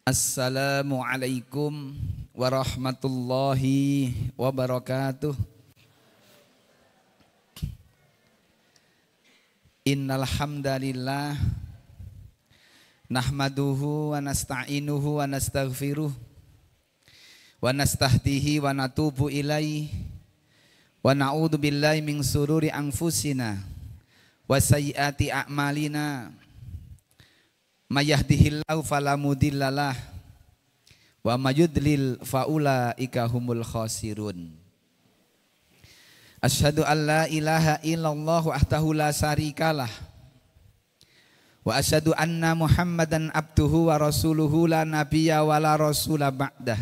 Assalamualaikum warahmatullahi wabarakatuh. Innal hamdalillah nahmaduhu wa nasta'inuhu wa nastaghfiruh wa nastahdihi wa natubu ilaihi wa na'udzu billahi min sururi anfusina wa sayyiati a'malina. May yahdihillahu fala mudhillalah wa may yudlil fa ulaika humul khasirun. Asyhadu an la ilaha illallah wahdahu la syarikalah wa asyhadu anna Muhammadan abduhu wa rasuluhu la nabiyya wa la rasula ba'dah.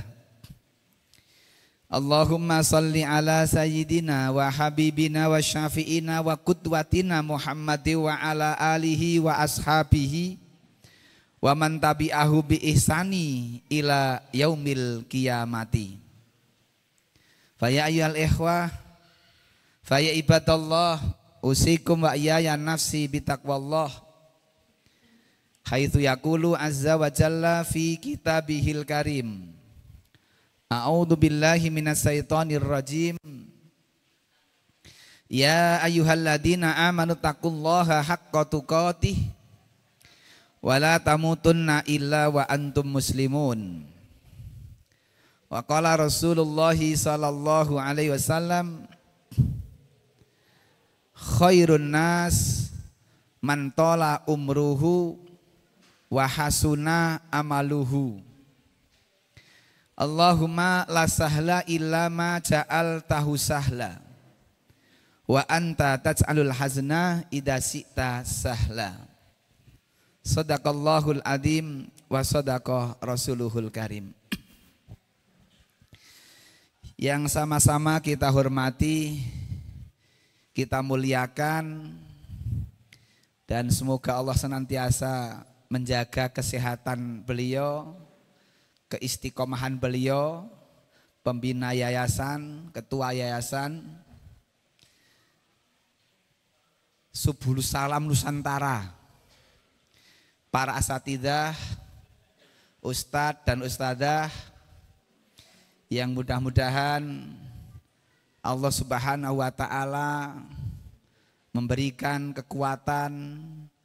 Allahumma salli ala sayyidina wa habibina wa syafi'ina wa qudwatina Muhammadi wa ala alihi wa ashabihi wa man tabi'ahu bi ihsani ila yaumil qiyamati. Fa ya ayyuhal ikhwah, fa ya ibadallah, usikum wa iyaya nafsi bitaqwallah. Haitsu yaqulu azza wa jalla fi kitabihil karim. A'udzu billahi minas syaitonir rajim. Ya ayyuhalladzina amanu taqullaha haqqa tuqatih wala tamutunna illa wa antum muslimun. Wa qala Rasulullah sallallahu alaihi wasallam, khairun nas man tala umruhu wa hasuna amaluhu. Allahumma la sahla illa ma ja'altahu sahla wa anta taj'alul hazna idza syi'ta sahla. Sadaqallahul adzim wa sadaqa rasuluhul karim. Yang sama-sama kita hormati, kita muliakan, dan semoga Allah senantiasa menjaga kesehatan beliau, keistiqomahan beliau, pembina yayasan, ketua yayasan Subulus Salam Nusantara, para asatidzah, ustadz dan ustadzah, yang mudah-mudahan Allah Subhanahu wa ta'ala memberikan kekuatan,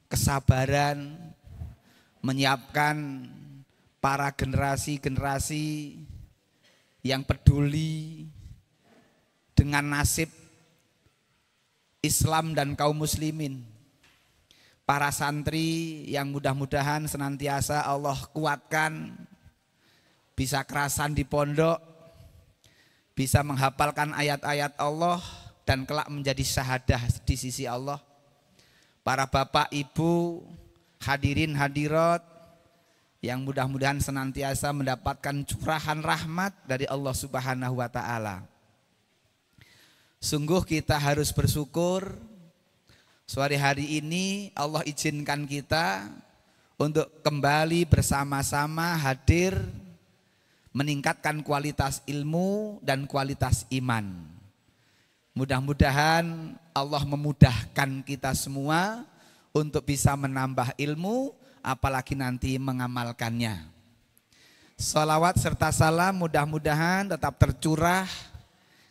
kesabaran, menyiapkan para generasi-generasi yang peduli dengan nasib Islam dan kaum muslimin. Para santri yang mudah-mudahan senantiasa Allah kuatkan, bisa kerasan di pondok, bisa menghafalkan ayat-ayat Allah dan kelak menjadi syahadah di sisi Allah. Para bapak ibu, hadirin hadirat yang mudah-mudahan senantiasa mendapatkan curahan rahmat dari Allah Subhanahu wa ta'ala. Sungguh kita harus bersyukur, sore hari ini Allah izinkan kita untuk kembali bersama-sama hadir meningkatkan kualitas ilmu dan kualitas iman. Mudah-mudahan Allah memudahkan kita semua untuk bisa menambah ilmu, apalagi nanti mengamalkannya. Salawat serta salam mudah-mudahan tetap tercurah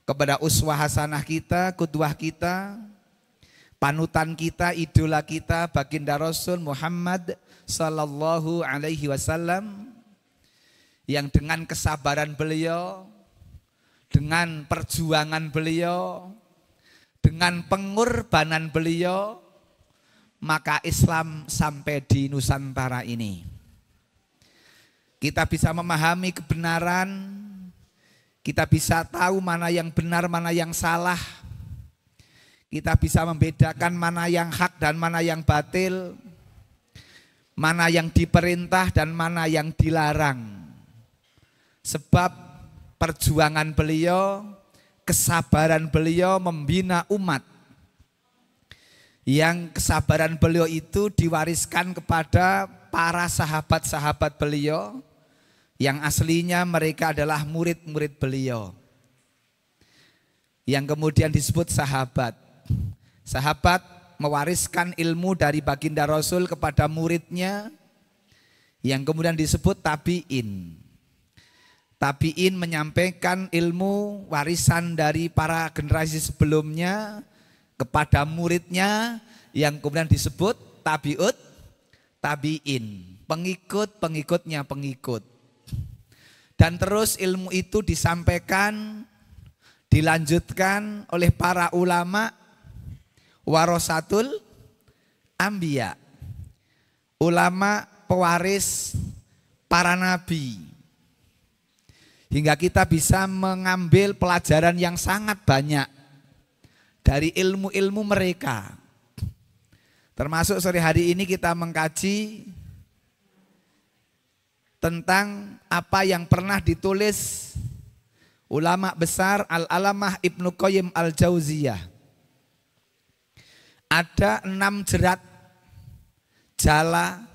kepada uswah hasanah kita, qudwah kita, panutan kita, idola kita, baginda Rasul Muhammad sallallahu alaihi wasallam, yang dengan kesabaran beliau, dengan perjuangan beliau, dengan pengorbanan beliau, maka Islam sampai di Nusantara ini. Kita bisa memahami kebenaran, kita bisa tahu mana yang benar, mana yang salah. Kita bisa membedakan mana yang hak dan mana yang batil, mana yang diperintah dan mana yang dilarang. Sebab perjuangan beliau, kesabaran beliau membina umat. Yang kesabaran beliau itu diwariskan kepada para sahabat-sahabat beliau, yang aslinya mereka adalah murid-murid beliau, yang kemudian disebut sahabat. Sahabat mewariskan ilmu dari baginda Rasul kepada muridnya, yang kemudian disebut tabi'in. Tabi'in menyampaikan ilmu warisan dari para generasi sebelumnya kepada muridnya yang kemudian disebut tabi'in, pengikut-pengikutnya pengikut. Dan terus ilmu itu disampaikan, dilanjutkan oleh para ulama warasatul anbiya, ulama pewaris para nabi, hingga kita bisa mengambil pelajaran yang sangat banyak dari ilmu-ilmu mereka. Termasuk sore hari ini kita mengkaji tentang apa yang pernah ditulis ulama besar Al-Alamah Ibnu Qayyim Al-Jauziyah. Ada 6 jerat jala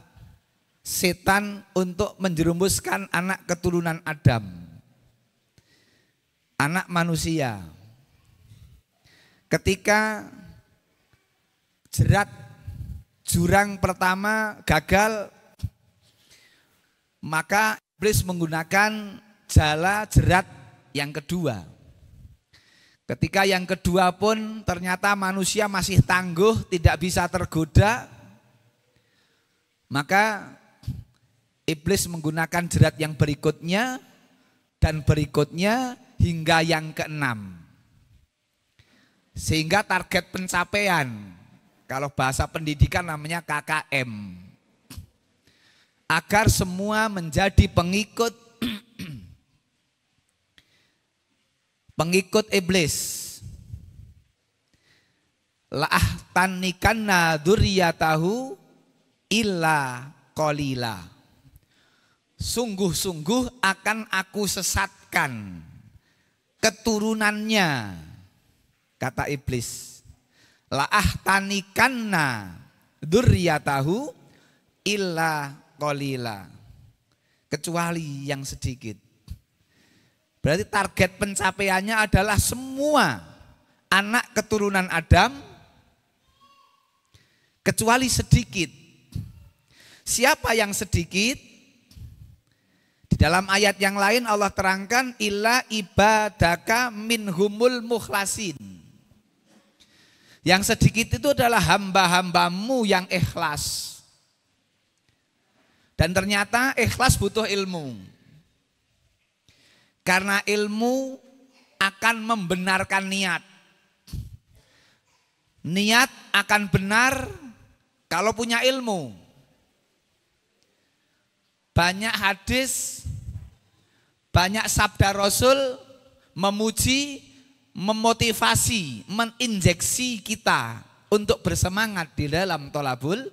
setan untuk menjerumuskan anak keturunan Adam, anak manusia. Ketika jerat jurang pertama gagal, maka iblis menggunakan jala jerat yang kedua. Ketika yang kedua pun ternyata manusia masih tangguh, tidak bisa tergoda, maka iblis menggunakan jerat yang berikutnya dan berikutnya hingga yang keenam. Sehingga target pencapaian, kalau bahasa pendidikan namanya KKM, agar semua menjadi pengikut iblis. La'ahtanikanna dzurriyyatahu illa qalila. Sungguh-sungguh akan aku sesatkan keturunannya, kata iblis. La'ahtanikanna dzurriyyatahu illa qalila, kecuali yang sedikit. Berarti target pencapaiannya adalah semua anak keturunan Adam kecuali sedikit. Siapa yang sedikit? Di dalam ayat yang lain Allah terangkan illa ibadaka minhumul mukhlasin. Yang sedikit itu adalah hamba-hambamu yang ikhlas. Dan ternyata ikhlas butuh ilmu. Karena ilmu akan membenarkan niat. Niat akan benar kalau punya ilmu. Banyak hadis, banyak sabda Rasul memuji, memotivasi, meninjeksi kita untuk bersemangat di dalam thalabul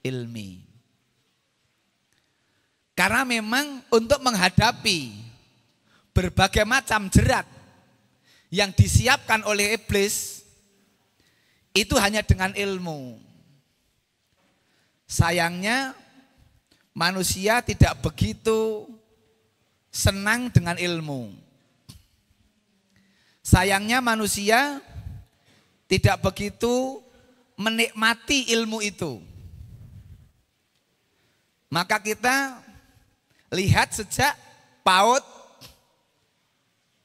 ilmi. Karena memang untuk menghadapi berbagai macam jerat yang disiapkan oleh iblis itu hanya dengan ilmu. Sayangnya manusia tidak begitu senang dengan ilmu. Sayangnya manusia tidak begitu menikmati ilmu itu. Maka kita lihat sejak PAUD,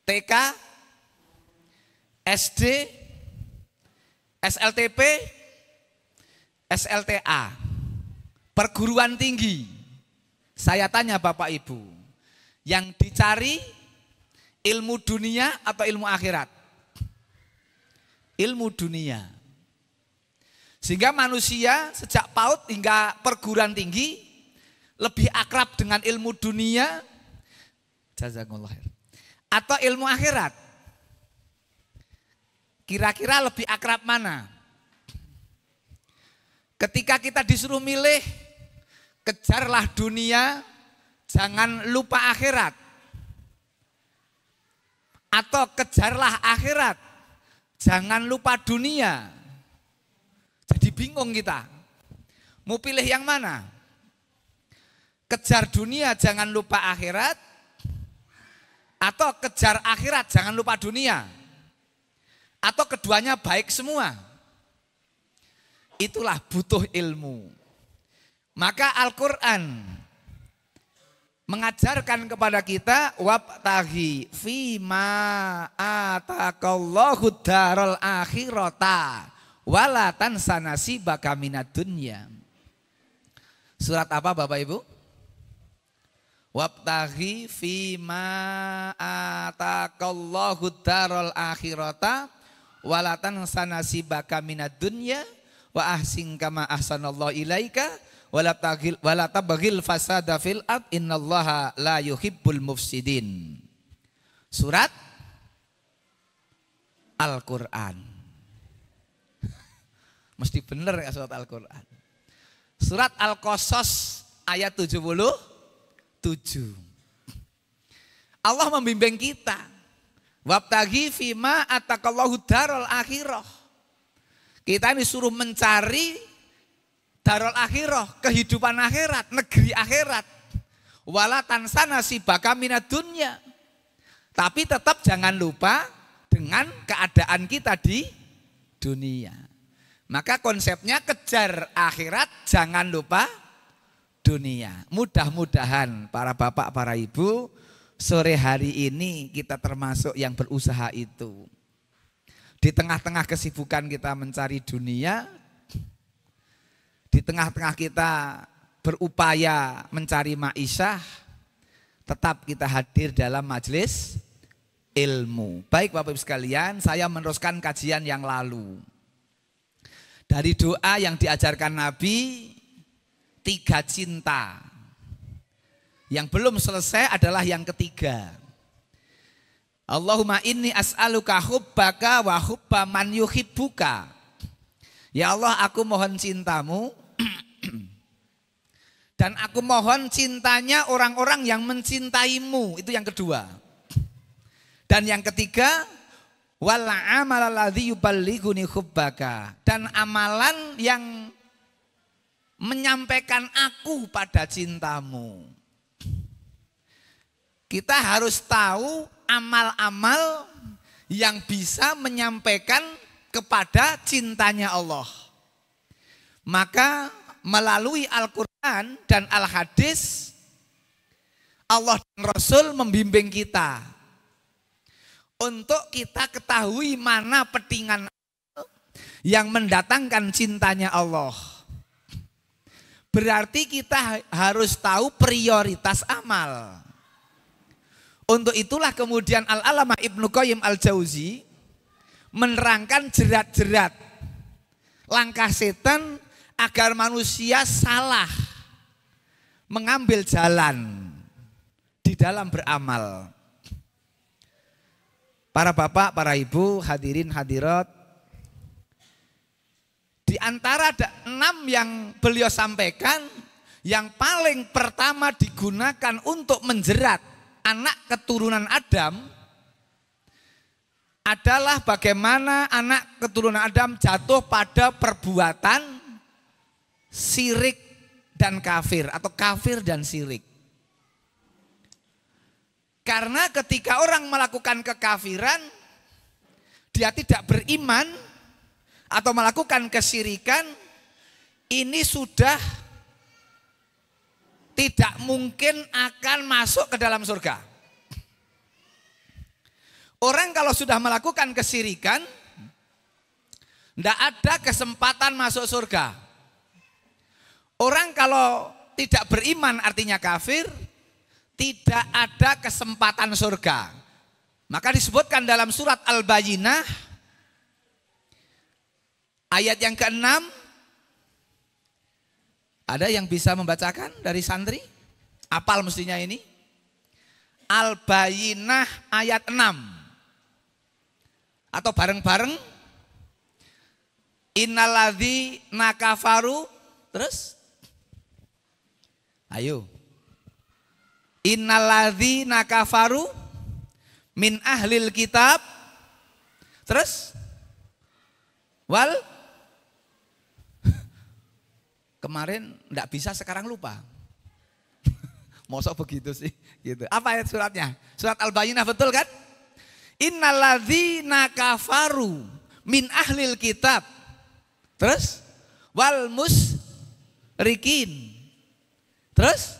TK, SD, SLTP, SLTA, perguruan tinggi. Saya tanya Bapak Ibu, yang dicari ilmu dunia atau ilmu akhirat? Ilmu dunia. Sehingga manusia sejak PAUD hingga perguruan tinggi lebih akrab dengan ilmu dunia, jazakumullah khair, atau ilmu akhirat. Kira-kira lebih akrab mana? Ketika kita disuruh milih, kejarlah dunia, jangan lupa akhirat. Atau kejarlah akhirat, jangan lupa dunia. Jadi bingung kita. Mau pilih yang mana? Kejar dunia, jangan lupa akhirat. Atau kejar akhirat, jangan lupa dunia. Atau keduanya baik semua. Itulah butuh ilmu. Maka Al-Quran mengajarkan kepada kita wabtaghi fima atakallahu darul akhirata wala tansa nasibaka minad dunya. Surat apa Bapak Ibu? Wabtaghi fima atakallahu darul akhirata wala tansa nasibaka minad dunya wa ahsin kama ahsanallahu ilaika wala tabghil fasada fil ard innallaha la yuhibbul mufsidin. Surat Al-Qur'an. Mesti benar ya surat Al-Qur'an. Surat Al-Qasas ayat 77. Allah membimbing kita. Wabtaghi fima atakallahu darul akhirah. Kita disuruh mencari darul akhirah, kehidupan akhirat, negeri akhirat. Wala tansa nasibaka minad dunya. Tapi tetap jangan lupa dengan keadaan kita di dunia. Maka konsepnya kejar akhirat, jangan lupa dunia. Mudah-mudahan para bapak, para ibu, sore hari ini kita termasuk yang berusaha itu. Di tengah-tengah kesibukan kita mencari dunia, di tengah-tengah kita berupaya mencari ma'isyah, tetap kita hadir dalam majelis ilmu. Baik Bapak Ibu sekalian, saya meneruskan kajian yang lalu. Dari doa yang diajarkan Nabi, 3 cinta. Yang belum selesai adalah yang ketiga. Allahumma inni as'aluka hubbaka wa hubba man yuhibbuka. Ya Allah, aku mohon cintamu dan aku mohon cintanya orang-orang yang mencintaimu. Itu yang kedua. Dan yang ketiga, wal amal alladzi yuballighuni hubbaka, dan amalan yang menyampaikan aku pada cintamu. Kita harus tahu amal-amal yang bisa menyampaikan kepada cintanya Allah. Maka melalui Al-Quran dan Al-Hadis, Allah dan Rasul membimbing kita untuk kita ketahui mana petingan yang mendatangkan cintanya Allah. Berarti kita harus tahu prioritas amal. Untuk itulah kemudian Al-Alamah Ibnu Qayyim Al-Jauzi menerangkan jerat-jerat langkah setan agar manusia salah mengambil jalan di dalam beramal. Para bapak, para ibu, hadirin hadirat, di antara 6 yang beliau sampaikan, yang paling pertama digunakan untuk menjerat anak keturunan Adam adalah bagaimana anak keturunan Adam jatuh pada perbuatan syirik dan kafir, atau kafir dan syirik. Karena ketika orang melakukan kekafiran, dia tidak beriman atau melakukan kesyirikan, ini sudah tidak mungkin akan masuk ke dalam surga. Orang kalau sudah melakukan kesyirikan, tidak ada kesempatan masuk surga. Orang kalau tidak beriman artinya kafir, tidak ada kesempatan surga. Maka disebutkan dalam surat Al-Bayyinah ayat yang ke-6. Ada yang bisa membacakan dari santri? Apal mestinya ini. Al-Bayyinah ayat 6. Atau bareng-bareng. Innalladzina kafaru. Terus? Ayo. Innalladzina kafaru min ahlil kitab. Terus? Wal kemarin enggak bisa, sekarang lupa. Mosok begitu sih gitu. Apa ayat suratnya? Surat Al-Bayyinah, betul kan? Innalladzina kafaru min ahlil kitab. Terus? Wal musrikin. Terus?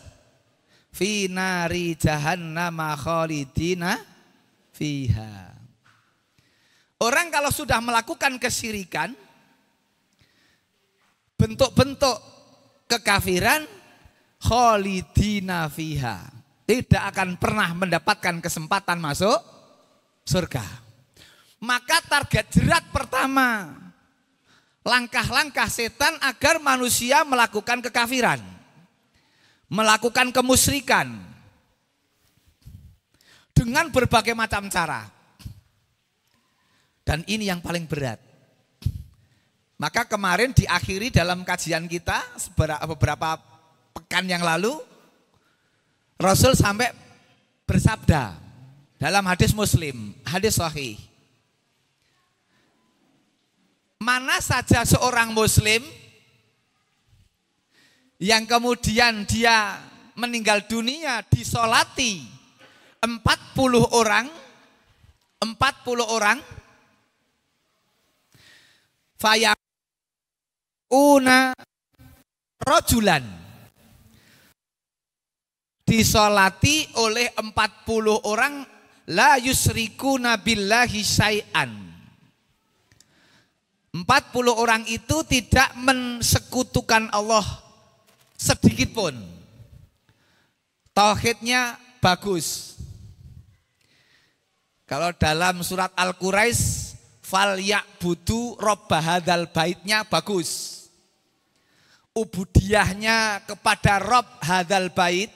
fi nari jahannam khalidina fiha. Orang kalau sudah melakukan kesyirikan, bentuk-bentuk kekafiran, khalidina fiha, tidak akan pernah mendapatkan kesempatan masuk surga. Maka target jerat pertama, langkah-langkah setan agar manusia melakukan kekafiran, melakukan kemusyrikan dengan berbagai macam cara. Dan ini yang paling berat. Maka kemarin diakhiri dalam kajian kita beberapa pekan yang lalu, Rasul sampai bersabda dalam hadis Muslim, hadis sahih. Mana saja seorang muslim yang kemudian dia meninggal dunia disolati 40 orang fayakuna rojulan, disolati oleh 40 orang la yusrikuna billahi syai'an. 40 orang itu tidak mensekutukan Allah sedikit pun. Tauhidnya bagus. Kalau dalam surat Al-Quraisy, fal ya'budu rabb hadzal baitnya bagus. Ubudiyahnya kepada Rabb hadzal bait,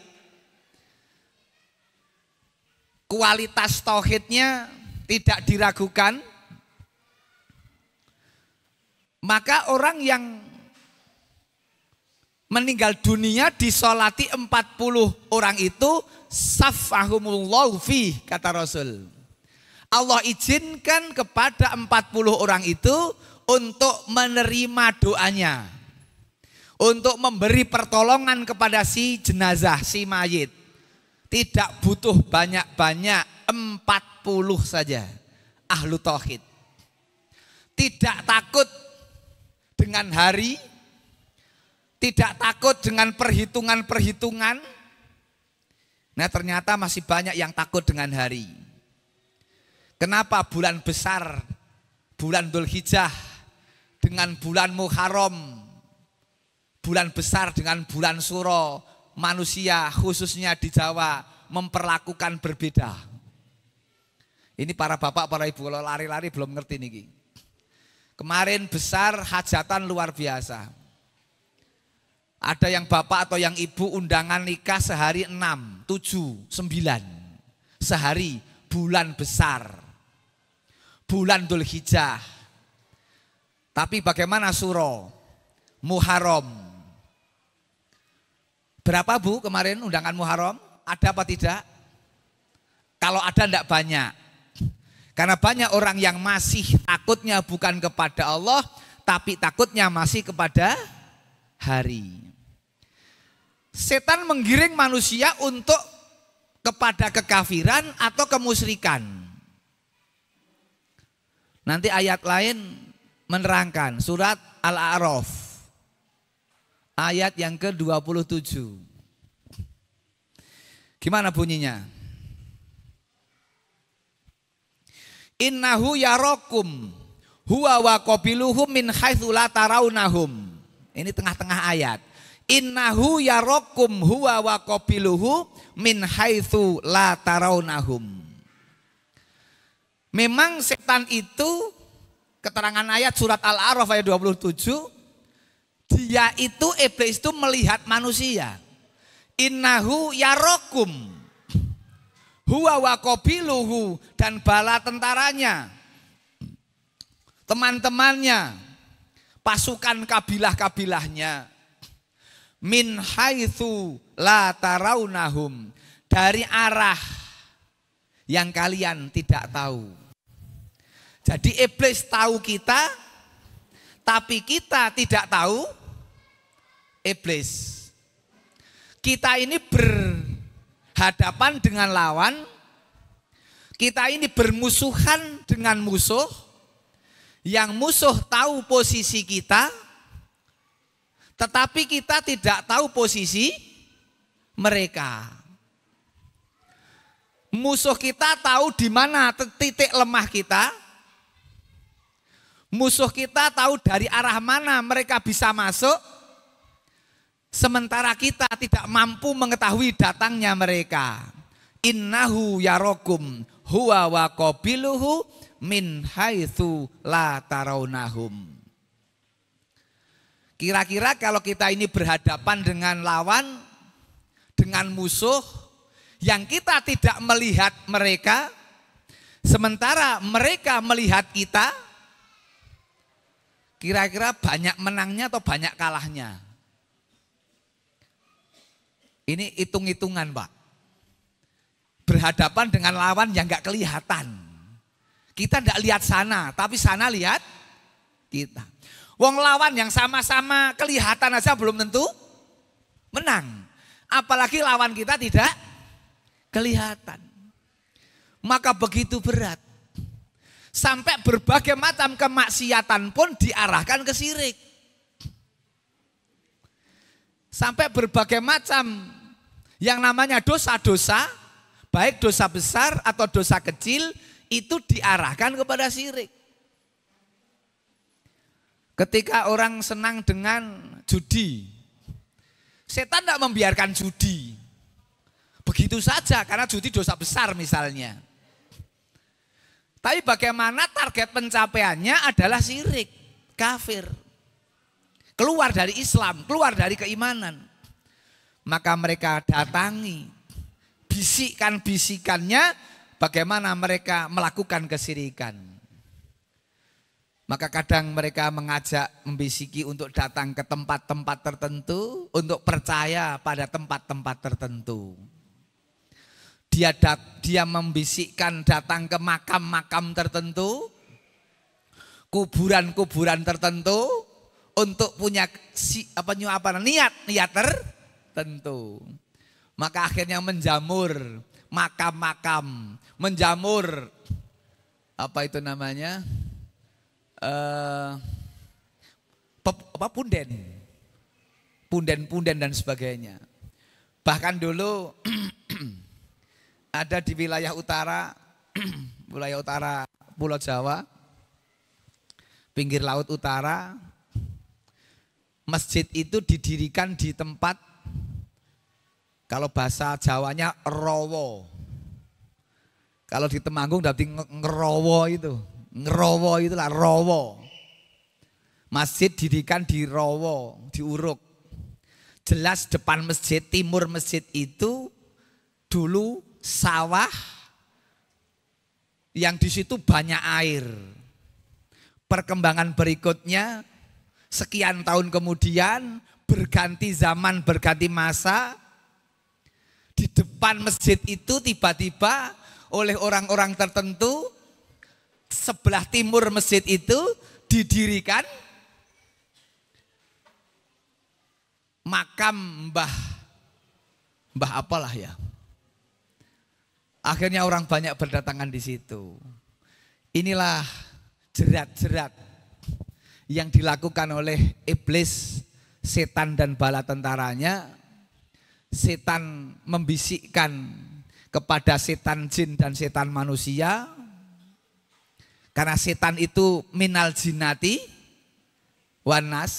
kualitas tauhidnya tidak diragukan. Maka orang yang meninggal dunia disolati 40 orang itu safahumullahu fi, kata Rasul. Allah izinkan kepada 40 orang itu untuk menerima doanya, untuk memberi pertolongan kepada si jenazah, si mayit. Tidak butuh banyak-banyak, 40 saja ahlu tauhid. Tidak takut dengan hari, tidak takut dengan perhitungan-perhitungan. Nah, ternyata masih banyak yang takut dengan hari. Kenapa bulan besar, bulan Dzulhijjah dengan bulan Muharram, bulan besar dengan bulan Suro, manusia khususnya di Jawa memperlakukan berbeda. Ini para bapak, para ibu, kalau lari-lari belum ngerti nih. Kemarin besar hajatan luar biasa. Ada yang bapak atau yang ibu undangan nikah sehari 6, 7, 9. Sehari bulan besar. Bulan Dzulhijjah. Tapi bagaimana Suro, Muharram? Berapa Bu kemarin undangan Muharram? Ada apa tidak? Kalau ada tidak banyak. Karena banyak orang yang masih takutnya bukan kepada Allah, tapi takutnya masih kepada hari. Setan menggiring manusia untuk kepada kekafiran atau kemusyrikan. Nanti ayat lain menerangkan, surat Al-A'raf ayat yang ke-27. Gimana bunyinya? Innahu yarakum huwa wa qabiluhum min haitsu la tarawnahum. Ini tengah-tengah ayat. Innahu yarakum huwa wa qabiluhu min haitsu la tarawnahum. Memang setan itu, keterangan ayat surat Al-A'raf ayat 27, dia itu, iblis itu melihat manusia. Innahu yarakum huwa wa qabiluhu, dan bala tentaranya, teman-temannya, pasukan kabilah-kabilahnya, min haitsu la tarawnahum, dari arah yang kalian tidak tahu. Jadi iblis tahu kita, tapi kita tidak tahu iblis. Kita ini berhadapan dengan lawan, kita ini bermusuhan dengan musuh, yang musuh tahu posisi kita, tetapi kita tidak tahu posisi mereka. Musuh kita tahu di mana titik lemah kita. Musuh kita tahu dari arah mana mereka bisa masuk. Sementara kita tidak mampu mengetahui datangnya mereka. Innahu yarokum huwa wa qabiluhu min haitsu la tarawnahum. Kira-kira kalau kita ini berhadapan dengan lawan, dengan musuh yang kita tidak melihat mereka, sementara mereka melihat kita, kira-kira banyak menangnya atau banyak kalahnya? Ini hitung-hitungan, Pak. Berhadapan dengan lawan yang gak kelihatan. Kita tidak lihat sana, tapi sana lihat kita. Wong lawan yang sama-sama kelihatan aja belum tentu menang. Apalagi lawan kita tidak kelihatan. Maka begitu berat. Sampai berbagai macam kemaksiatan pun diarahkan ke syirik. Sampai berbagai macam yang namanya dosa-dosa, baik dosa besar atau dosa kecil, itu diarahkan kepada syirik. Ketika orang senang dengan judi, setan tidak membiarkan judi. Begitu saja karena judi dosa besar misalnya. Tapi bagaimana target pencapaiannya adalah syirik, kafir. Keluar dari Islam, keluar dari keimanan. Maka mereka datangi, bisikan-bisikannya bagaimana mereka melakukan kesyirikan. Maka kadang mereka mengajak, membisiki untuk datang ke tempat-tempat tertentu, untuk percaya pada tempat-tempat tertentu. Dia membisikkan datang ke makam-makam tertentu, kuburan-kuburan tertentu, untuk punya niat tertentu. Maka akhirnya menjamur makam-makam, menjamur punden dan sebagainya. Bahkan dulu ada di wilayah utara Pulau Jawa, pinggir laut utara, masjid itu didirikan di tempat, kalau bahasa Jawanya rowo. Kalau di Temanggung berarti ngerowo itu. Ngerowo itulah rowo. Masjid didirikan di rowo, di Uruk. Jelas depan masjid, timur masjid itu dulu sawah yang di situ banyak air. Perkembangan berikutnya sekian tahun kemudian berganti zaman, berganti masa. Di depan masjid itu tiba-tiba oleh orang-orang tertentu sebelah timur masjid itu didirikan makam mbah apalah ya. Akhirnya orang banyak berdatangan di situ. Inilah jerat-jerat yang dilakukan oleh iblis, setan dan bala tentaranya. Setan membisikkan kepada setan jin dan setan manusia. Karena setan itu minal jinnati wanas.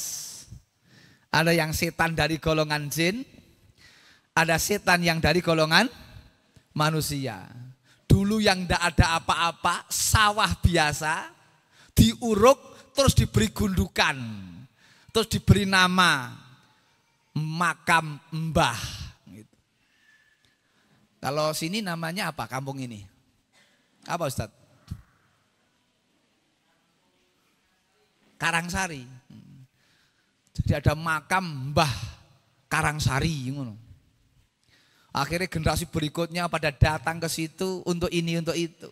Ada yang setan dari golongan jin, ada setan yang dari golongan manusia. Dulu yang tidak ada apa-apa, sawah biasa, diuruk terus diberi gundukan, terus diberi nama makam mbah. Gitu. Kalau sini namanya apa kampung ini? Apa Ustadz? Karangsari. Jadi ada makam mbah Karangsari. Akhirnya generasi berikutnya pada datang ke situ untuk ini, untuk itu.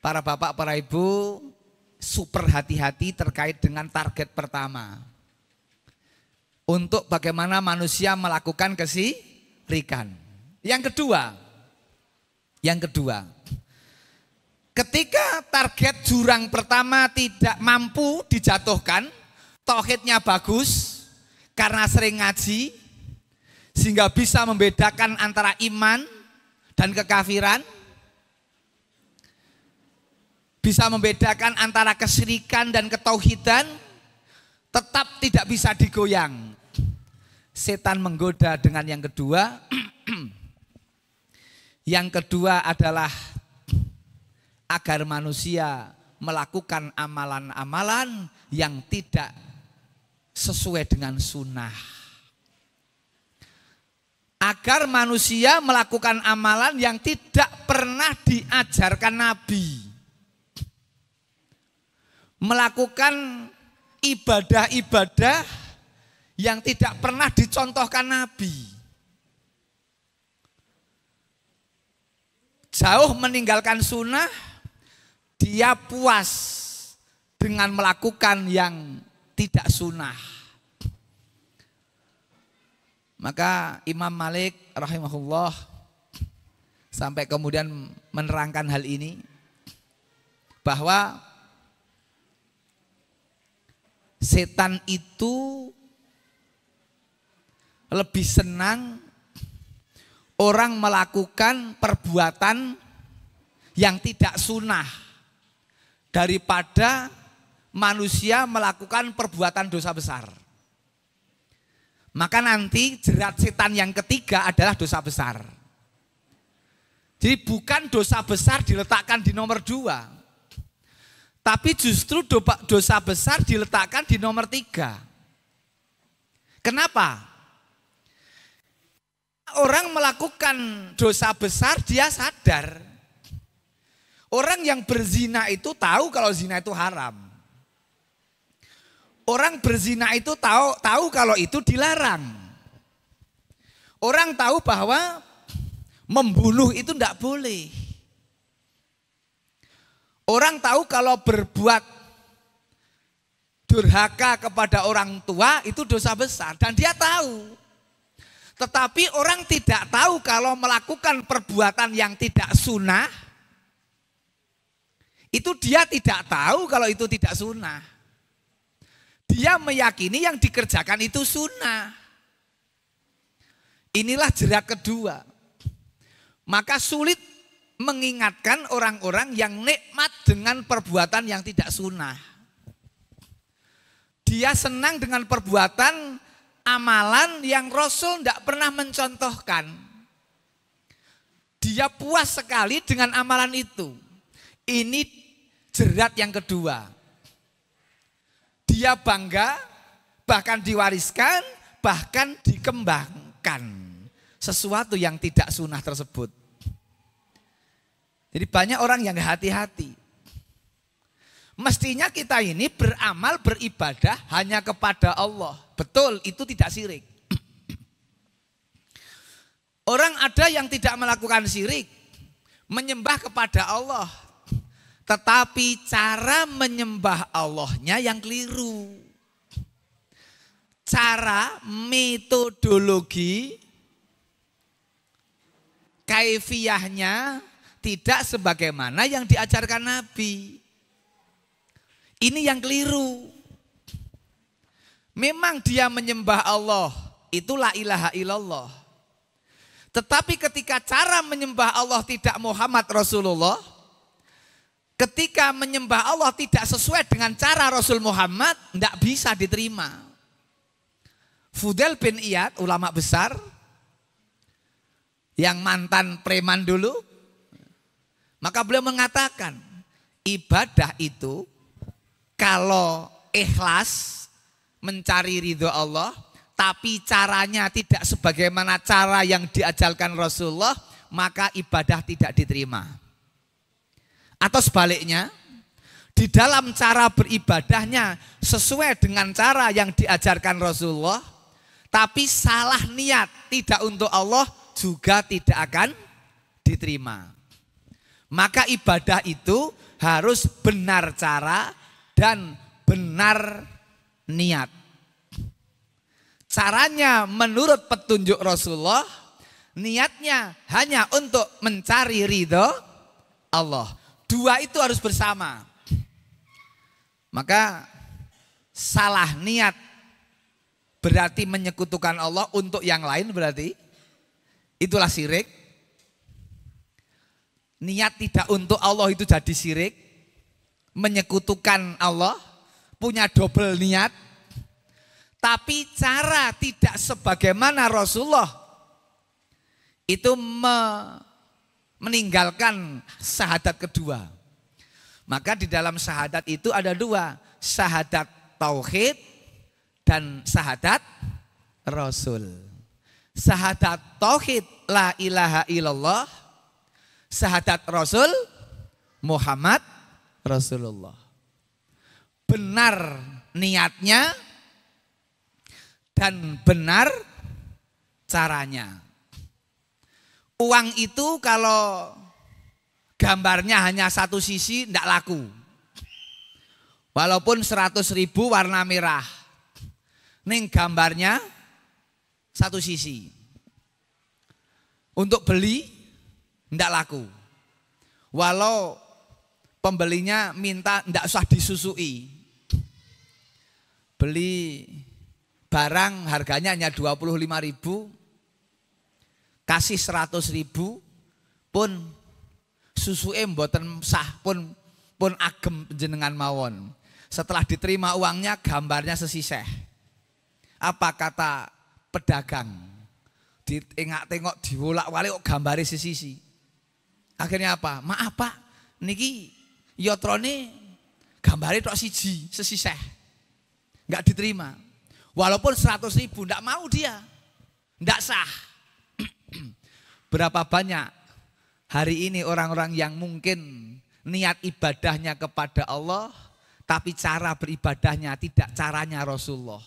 Para bapak, para ibu super hati-hati terkait dengan target pertama. Untuk bagaimana manusia melakukan kesyirikan. Yang kedua, ketika target jurang pertama tidak mampu dijatuhkan, tauhidnya bagus karena sering ngaji, sehingga bisa membedakan antara iman dan kekafiran. bisa membedakan antara kesyirikan dan ketauhidan, tetap tidak bisa digoyang. Setan menggoda dengan yang kedua. Yang kedua adalah agar manusia melakukan amalan-amalan yang tidak sesuai dengan sunnah. Agar manusia melakukan amalan yang tidak pernah diajarkan Nabi. Melakukan ibadah-ibadah yang tidak pernah dicontohkan Nabi. Jauh meninggalkan sunnah, dia puas dengan melakukan yang tidak sunnah. Maka Imam Malik rahimahullah sampai kemudian menerangkan hal ini, bahwa setan itu lebih senang orang melakukan perbuatan yang tidak sunnah daripada manusia melakukan perbuatan dosa besar. Maka nanti jerat setan yang ketiga adalah dosa besar. Jadi bukan dosa besar diletakkan di nomor 2, tapi justru dosa besar diletakkan di nomor 3. Kenapa? Orang melakukan dosa besar dia sadar. Orang yang berzina itu tahu kalau zina itu haram. Orang berzina itu tahu kalau itu dilarang. Orang tahu bahwa membunuh itu tidak boleh. Orang tahu kalau berbuat durhaka kepada orang tua itu dosa besar dan dia tahu. Tetapi orang tidak tahu kalau melakukan perbuatan yang tidak sunnah, itu dia tidak tahu kalau itu tidak sunnah. Dia meyakini yang dikerjakan itu sunnah. Inilah jerat kedua. Maka sulit mengingatkan orang-orang yang nikmat dengan perbuatan yang tidak sunnah. Dia senang dengan perbuatan amalan yang Rasul tidak pernah mencontohkan. Dia puas sekali dengan amalan itu. Ini jerat yang kedua. Dia bangga, bahkan diwariskan, bahkan dikembangkan sesuatu yang tidak sunnah tersebut. Jadi banyak orang yang hati-hati. Mestinya kita ini beramal, beribadah hanya kepada Allah. Betul, itu tidak syirik. Orang ada yang tidak melakukan syirik, menyembah kepada Allah. Tetapi cara menyembah Allahnya yang keliru. Cara, metodologi, kaifiyahnya tidak sebagaimana yang diajarkan Nabi. Ini yang keliru. Memang dia menyembah Allah, itu la ilaha illallah. Tetapi ketika cara menyembah Allah tidak Muhammad Rasulullah, ketika menyembah Allah tidak sesuai dengan cara Rasul Muhammad, tidak bisa diterima. Fudail bin Iyad, ulama besar, yang mantan preman dulu, maka beliau mengatakan, ibadah itu kalau ikhlas mencari ridho Allah, tapi caranya tidak sebagaimana cara yang diajarkan Rasulullah, maka ibadah tidak diterima. Atau sebaliknya, di dalam cara beribadahnya sesuai dengan cara yang diajarkan Rasulullah, tapi salah niat tidak untuk Allah juga tidak akan diterima. Maka ibadah itu harus benar cara dan benar niat. Caranya menurut petunjuk Rasulullah, niatnya hanya untuk mencari ridho Allah. Dua itu harus bersama. Maka salah niat berarti menyekutukan Allah untuk yang lain, berarti itulah syirik. Niat tidak untuk Allah itu jadi syirik. menyekutukan Allah, punya double niat, tapi cara tidak sebagaimana Rasulullah itu meninggalkan syahadat kedua. Maka di dalam syahadat itu ada dua, syahadat tauhid dan syahadat Rasul. Syahadat tauhid la ilaha illallah, syahadat Rasul Muhammad Rasulullah. Benar niatnya dan benar caranya. Uang itu kalau gambarnya hanya satu sisi tidak laku. Walaupun 100.000 warna merah. Ning gambarnya satu sisi. Untuk beli tidak laku. Walau pembelinya minta tidak usah disusui. Beli barang harganya hanya 25.000, kasih 100.000 pun susuke mboten sah pun agem jenengan mawon. Setelah diterima uangnya gambarnya sesisih. Apa kata pedagang? Ditengok-tengok diwolak-walik kok gambare sesisi. Akhirnya apa? Maaf Pak, niki yotrone gambare tok siji, sesisih. Enggak diterima. Walaupun 100.000 enggak mau dia. Enggak sah. Berapa banyak hari ini orang-orang yang mungkin niat ibadahnya kepada Allah, tapi cara beribadahnya tidak caranya Rasulullah.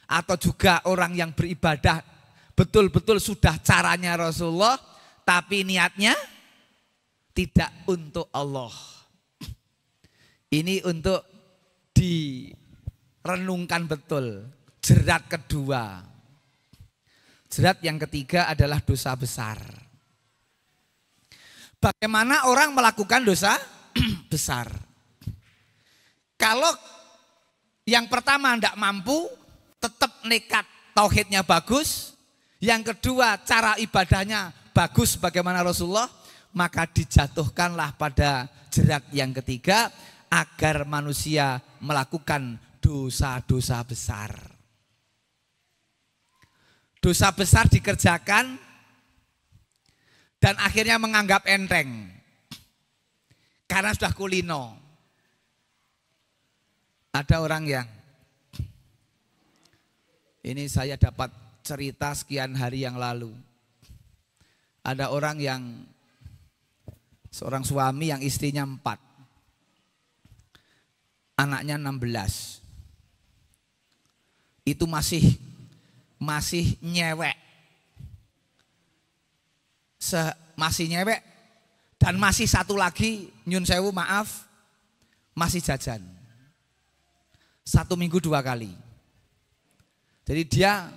Atau juga orang yang beribadah betul-betul sudah caranya Rasulullah, tapi niatnya tidak untuk Allah. Ini untuk direnungkan betul. Jerat kedua. Jerat yang ketiga adalah dosa besar. Bagaimana orang melakukan dosa besar? Kalau yang pertama tidak mampu, tetap nekat, tauhidnya bagus. Yang kedua cara ibadahnya bagus bagaimana Rasulullah, maka dijatuhkanlah pada jerat yang ketiga agar manusia melakukan dosa-dosa besar. Dosa besar dikerjakan dan akhirnya menganggap enteng karena sudah kulino. Ada orang yang ini saya dapat cerita sekian hari yang lalu. Ada orang yang seorang suami yang istrinya 4, anaknya 16. Itu masih nyewek. Masih nyewek dan masih satu lagi nyun sewu maaf masih jajan. 1 minggu 2 kali. Jadi dia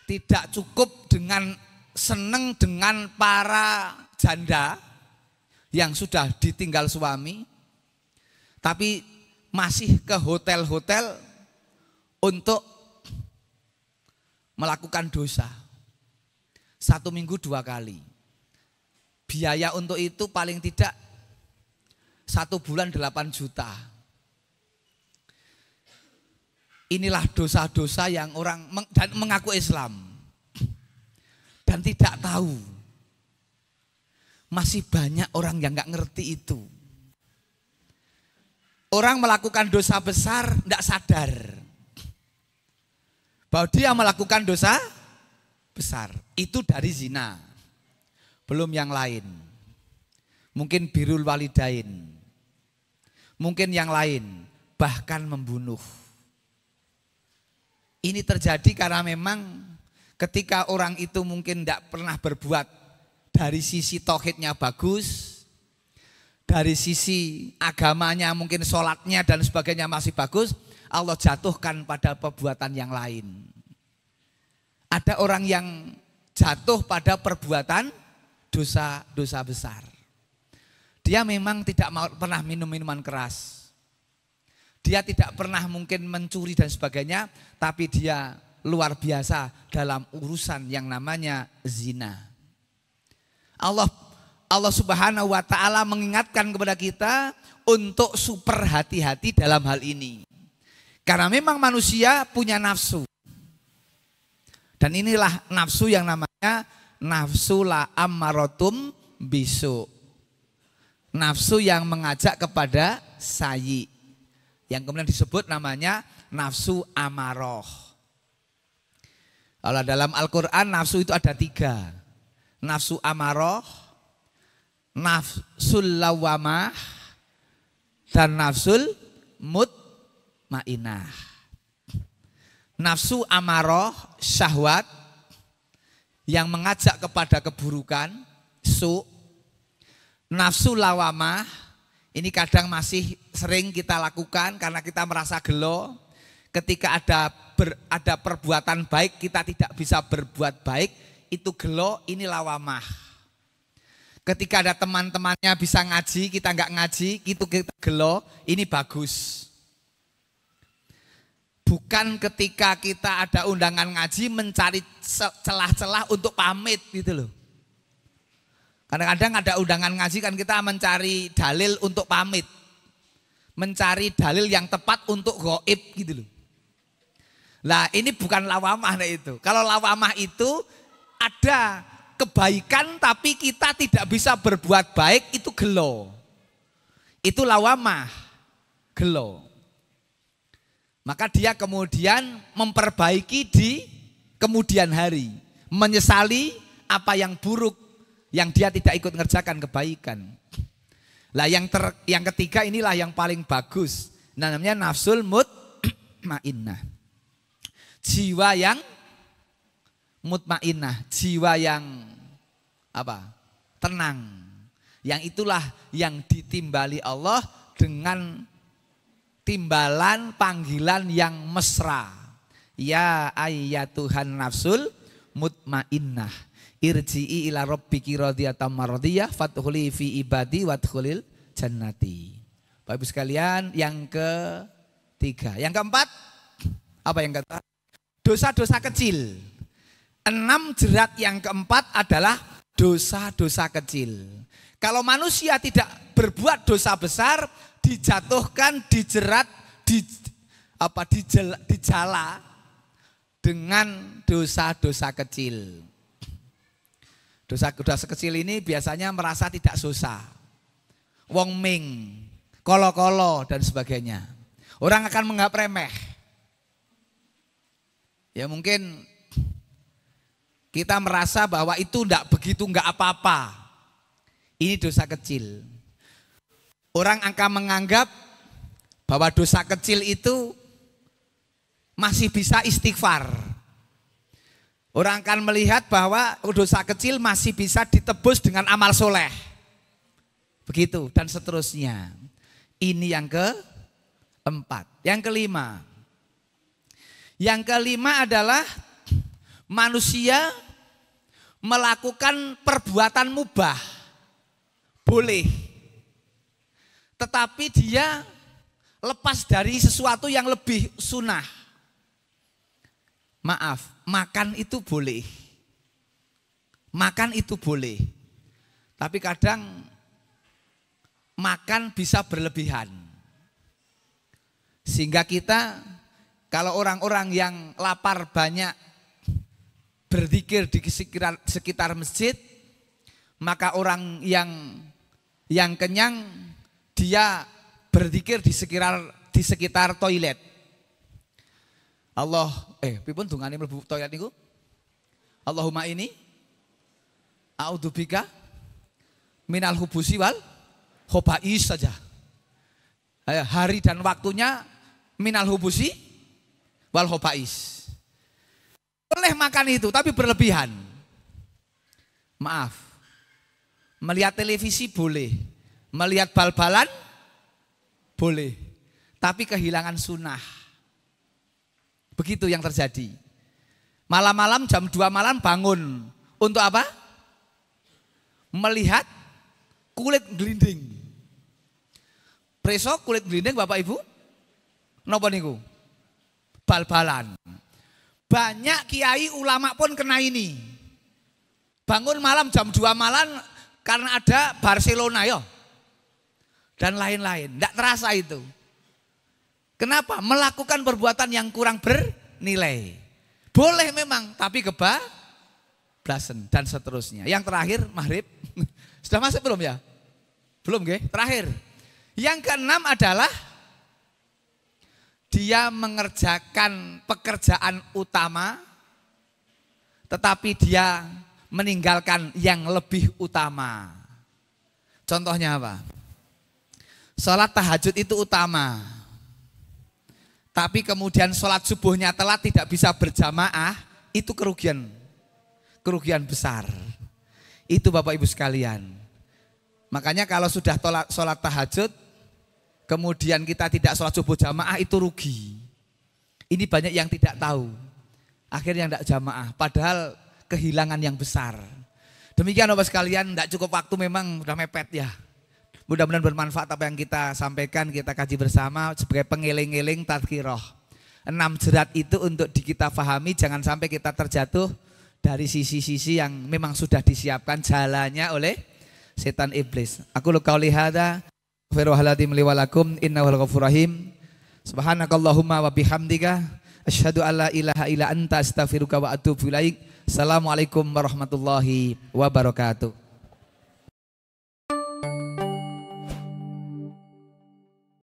tidak cukup dengan seneng dengan para janda yang sudah ditinggal suami, tapi masih ke hotel-hotel untuk melakukan dosa. 1 minggu 2 kali. Biaya untuk itu paling tidak 1 bulan 8 juta. Inilah dosa-dosa yang orang dan mengaku Islam dan tidak tahu. Masih banyak orang yang nggak ngerti itu. Orang melakukan dosa besar tidak sadar bahwa dia melakukan dosa besar. Itu dari zina. Belum yang lain. Mungkin birrul walidain. Mungkin yang lain, bahkan membunuh. Ini terjadi karena memang ketika orang itu mungkin tidak pernah berbuat dari sisi tauhidnya bagus, dari sisi agamanya mungkin sholatnya dan sebagainya masih bagus, Allah jatuhkan pada perbuatan yang lain. Ada orang yang jatuh pada perbuatan dosa besar. Dia memang tidak pernah minum minuman keras. Dia tidak pernah mungkin mencuri dan sebagainya, tapi dia luar biasa dalam urusan yang namanya zina. Allah Allah Subhanahu wa taala mengingatkan kepada kita untuk super hati-hati dalam hal ini. Karena memang manusia punya nafsu. Dan inilah nafsu yang namanya nafsu la ammaratum bisu. Nafsu yang mengajak kepada sayyi. Yang kemudian disebut namanya nafsu amaroh. Kalau dalam Al-Quran nafsu itu ada 3. Nafsu amaroh, nafsul lawamah, dan nafsul mutmainah. Nafsu amaroh, syahwat, yang mengajak kepada keburukan, su. Nafsu lawamah, ini kadang masih sering kita lakukan karena kita merasa gelo. Ketika ada perbuatan baik kita tidak bisa berbuat baik, itu gelo, ini lawamah. Ketika ada teman-temannya bisa ngaji, kita nggak ngaji, itu kita gelo, ini bagus. Bukan ketika kita ada undangan ngaji mencari celah-celah untuk pamit gitu loh. Kadang-kadang ada undangan ngaji kan kita mencari dalil untuk pamit. Mencari dalil yang tepat untuk gaib gitu loh. Nah ini bukan lawamah itu. Kalau lawamah itu ada kebaikan tapi kita tidak bisa berbuat baik, itu gelo. Itu lawamah, gelo. Maka dia kemudian memperbaiki di kemudian hari. Menyesali apa yang buruk yang dia tidak ikut ngerjakan kebaikan. Lah yang ketiga inilah yang paling bagus. Namanya nafsul mutmainnah. Jiwa yang mutmainnah, jiwa yang apa? Tenang. Yang itulah yang ditimbali Allah dengan timbalan panggilan yang mesra. Ya ayyatuhan nafsul mutmainnah, irji'i ila rabbiki radiyatan mardiyah fadkhuli fi ibadi wadkhulil jannati. Bapak Ibu sekalian, yang ketiga. Yang keempat, apa yang ketiga? Dosa-dosa kecil. 6 jerat yang keempat adalah dosa-dosa kecil. Kalau manusia tidak berbuat dosa besar, dijatuhkan, dijerat, dijala dengan dosa-dosa kecil. Dosa-dosa kecil ini biasanya merasa tidak susah. Wong ming, kolo-kolo dan sebagainya. Orang akan menganggap remeh. Ya mungkin kita merasa bahwa itu enggak apa-apa. Ini dosa kecil. Orang akan menganggap bahwa dosa kecil itu masih bisa istighfar. Orang akan melihat bahwa dosa kecil masih bisa ditebus dengan amal soleh. Begitu dan seterusnya. Ini yang keempat. Yang kelima. Yang kelima adalah manusia melakukan perbuatan mubah. Boleh. Tetapi dia lepas dari sesuatu yang lebih sunnah. Maaf, makan itu boleh. Makan itu boleh. Tapi kadang makan bisa berlebihan. Sehingga kita, kalau orang-orang yang lapar banyak berzikir di sekitar masjid, maka orang yang kenyang dia berzikir di sekitar toilet. Allah, pripun dungane mlebu toilet niku? Allahumma ini a'udzubika minal hubusi wal khobais saja. Hari dan waktunya minal hubusi wal khobais. Boleh makan itu tapi berlebihan. Maaf. Melihat televisi boleh. Melihat bal-balan boleh. Tapi kehilangan sunnah. Begitu yang terjadi. Malam-malam jam 2 malam bangun. Untuk apa? Melihat kulit gelinding. Preso kulit gelinding Bapak Ibu? Napa niku? Bal-balan. Banyak kiai ulama pun kena ini. Bangun malam jam 2 malam karena ada Barcelona ya dan lain-lain. Tidak terasa itu. Kenapa? Melakukan perbuatan yang kurang bernilai. Boleh memang, tapi kebablasan dan seterusnya. Yang terakhir maghrib. Sudah masuk belum ya? Belum nggih? Terakhir. Yang keenam adalah dia mengerjakan pekerjaan utama tetapi dia meninggalkan yang lebih utama. Contohnya apa? Sholat tahajud itu utama. Tapi kemudian sholat subuhnya telat tidak bisa berjamaah, itu kerugian. Kerugian besar. Itu Bapak Ibu sekalian. Makanya kalau sudah sholat tahajud, kemudian kita tidak sholat subuh jamaah, itu rugi. Ini banyak yang tidak tahu. Akhirnya tidak jamaah, padahal kehilangan yang besar. Demikian Bapak sekalian, tidak cukup waktu memang, sudah mepet ya. Mudah-mudahan bermanfaat apa yang kita sampaikan, kita kaji bersama sebagai pengeling-eling tadhkirah. 6 jerat itu untuk kita pahami, jangan sampai kita terjatuh dari sisi-sisi yang memang sudah disiapkan jalannya oleh setan iblis. Aku qauli hadza, astaghfirullahaladzim li wa lakum, innahu ghafurur rahim. Subhanakallahumma wa bihamdika, asyhadu alla ilaha illa anta, astaghfiruka wa atubu ilaik. Assalamualaikum warahmatullahi wabarakatuh.